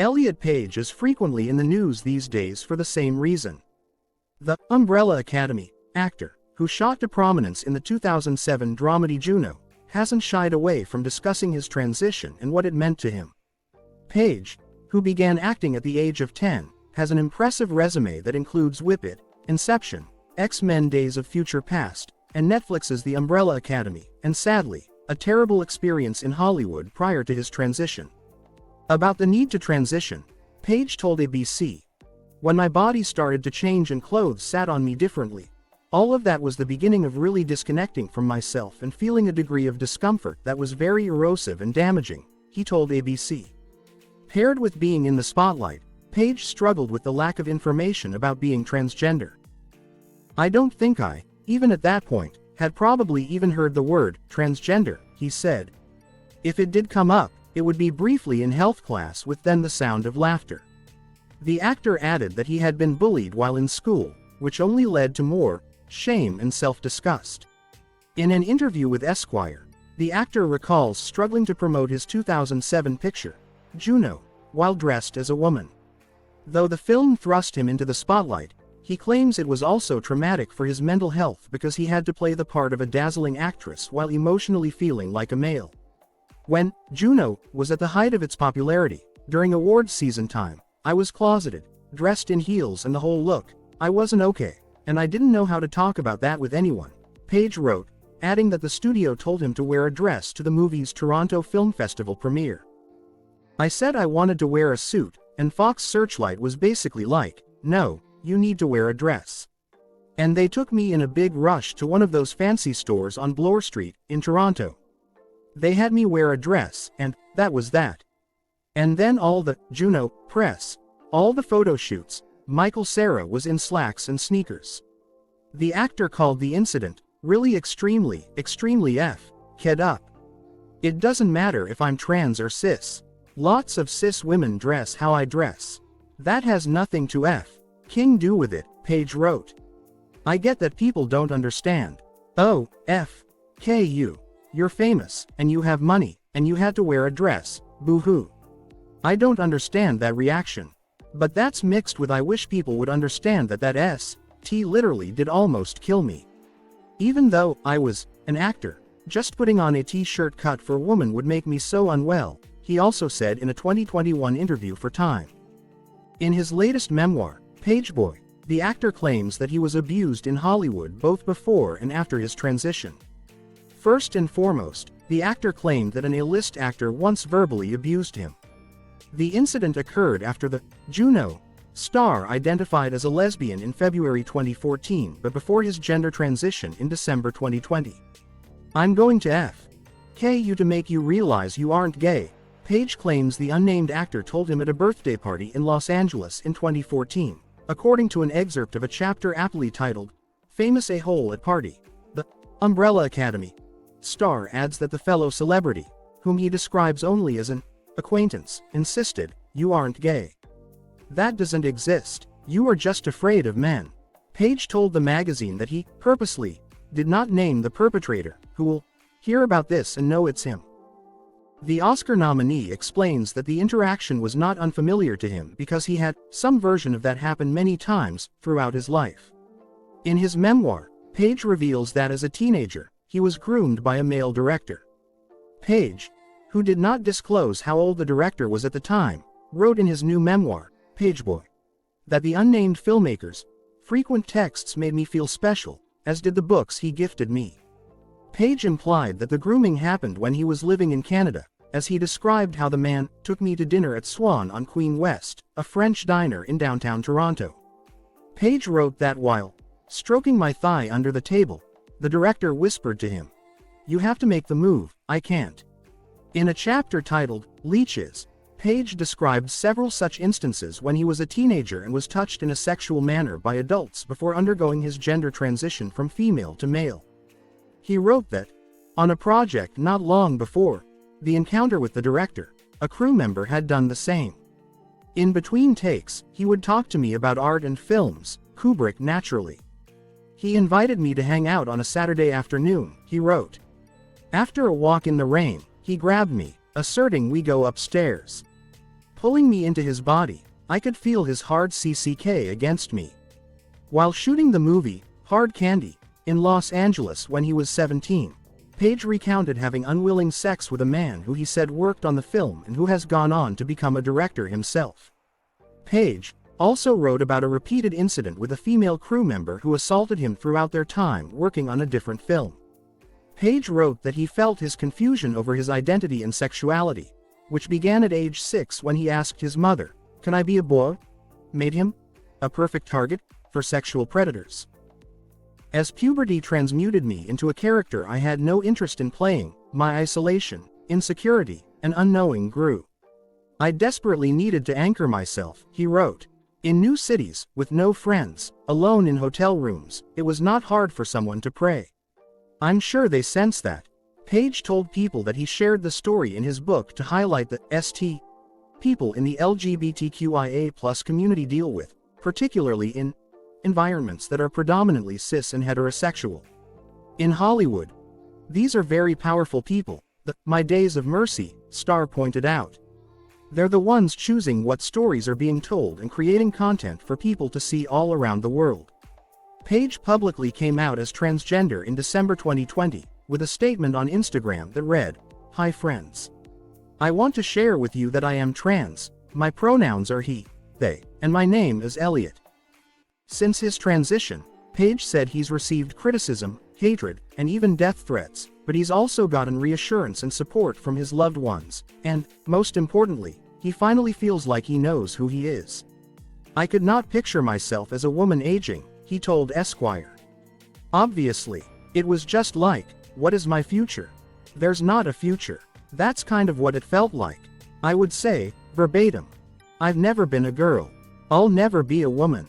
Elliot Page is frequently in the news these days for the same reason. The Umbrella Academy actor, who shot to prominence in the 2007 dramedy Juno, hasn't shied away from discussing his transition and what it meant to him. Page, who began acting at the age of 10, has an impressive resume that includes Whip It, Inception, X-Men Days of Future Past, and Netflix's The Umbrella Academy, and sadly, a terrible experience in Hollywood prior to his transition. About the need to transition, Page told ABC, "When my body started to change and clothes sat on me differently, all of that was the beginning of really disconnecting from myself and feeling a degree of discomfort that was very erosive and damaging," he told ABC. Paired with being in the spotlight, Page struggled with the lack of information about being transgender. "I don't think I, even at that point, had probably even heard the word transgender," he said. "If it did come up, it would be briefly in health class with then the sound of laughter." The actor added that he had been bullied while in school, which only led to more shame and self-disgust. In an interview with Esquire, the actor recalls struggling to promote his 2007 picture, Juno, while dressed as a woman. Though the film thrust him into the spotlight, he claims it was also traumatic for his mental health because he had to play the part of a dazzling actress while emotionally feeling like a male. When Juno was at the height of its popularity, during awards season time, "I was closeted, dressed in heels and the whole look. I wasn't okay, and I didn't know how to talk about that with anyone," Page wrote, adding that the studio told him to wear a dress to the movie's Toronto Film Festival premiere. "I said I wanted to wear a suit, and Fox Searchlight was basically like, 'No, you need to wear a dress.' And they took me in a big rush to one of those fancy stores on Bloor Street, in Toronto. They had me wear a dress, and that was that. And then all the Juno press, all the photo shoots, Michael Cera was in slacks and sneakers." The actor called the incident, "really extremely ked up. It doesn't matter if I'm trans or cis. Lots of cis women dress how I dress. That has nothing to King do with it," Page wrote. "I get that people don't understand. Oh, you. You're famous, and you have money, and you had to wear a dress, boo-hoo. I don't understand that reaction. But that's mixed with I wish people would understand that literally did almost kill me. Even though I was an actor, just putting on a t-shirt cut for a woman would make me so unwell," he also said in a 2021 interview for Time. In his latest memoir, Pageboy, the actor claims that he was abused in Hollywood both before and after his transition. First and foremost, the actor claimed that an A-list actor once verbally abused him. The incident occurred after the Juno star identified as a lesbian in February 2014 but before his gender transition in December 2020. "I'm going to you to make you realize you aren't gay," Page claims the unnamed actor told him at a birthday party in Los Angeles in 2014, according to an excerpt of a chapter aptly titled, "Famous A-Hole at Party." The Umbrella Academy star adds that the fellow celebrity, whom he describes only as an acquaintance, insisted, "You aren't gay. That doesn't exist. You are just afraid of men." Page told the magazine that he purposely did not name the perpetrator, who will hear about this and know it's him. The Oscar nominee explains that the interaction was not unfamiliar to him because he had some version of that happen many times throughout his life. In his memoir, Page reveals that as a teenager, he was groomed by a male director. Page, who did not disclose how old the director was at the time, wrote in his new memoir, Pageboy, that the unnamed filmmaker's frequent texts made me feel special, as did the books he gifted me. Page implied that the grooming happened when he was living in Canada, as he described how the man took me to dinner at Swan on Queen West, a French diner in downtown Toronto. Page wrote that while stroking my thigh under the table, the director whispered to him, "You have to make the move, I can't." In a chapter titled, Leeches, Page described several such instances when he was a teenager and was touched in a sexual manner by adults before undergoing his gender transition from female to male. He wrote that, on a project not long before the encounter with the director, a crew member had done the same. In between takes, he would talk to me about art and films, Kubrick naturally. He invited me to hang out on a Saturday afternoon, he wrote. After a walk in the rain, he grabbed me, asserting we go upstairs. pulling me into his body. I could feel his hard CCK against me. While shooting the movie, Hard Candy, in Los Angeles when he was 17, Page recounted having unwilling sex with a man who he said worked on the film and who has gone on to become a director himself. Page also wrote about a repeated incident with a female crew member who assaulted him throughout their time working on a different film. Page wrote that he felt his confusion over his identity and sexuality, which began at age 6 when he asked his mother, "Can I be a boy?" made him a perfect target for sexual predators. As puberty transmuted me into a character I had no interest in playing, my isolation, insecurity, and unknowing grew. I desperately needed to anchor myself, he wrote. In new cities, with no friends, alone in hotel rooms, it was not hard for someone to pray. I'm sure they sense that. Page told People that he shared the story in his book to highlight the st people in the LGBTQIA+ community deal with, particularly in environments that are predominantly cis and heterosexual. In Hollywood, these are very powerful people, the "My Days of Mercy" star pointed out. They're the ones choosing what stories are being told and creating content for people to see all around the world. Page publicly came out as transgender in December 2020, with a statement on Instagram that read, "Hi friends. I want to share with you that I am trans, my pronouns are he, they, and my name is Elliot." Since his transition, Page said he's received criticism, hatred, and even death threats, but he's also gotten reassurance and support from his loved ones, and, most importantly, he finally feels like he knows who he is. "I could not picture myself as a woman aging," he told Esquire. "Obviously, it was just like, what is my future? There's not a future. That's kind of what it felt like. I would say, verbatim. I've never been a girl. I'll never be a woman.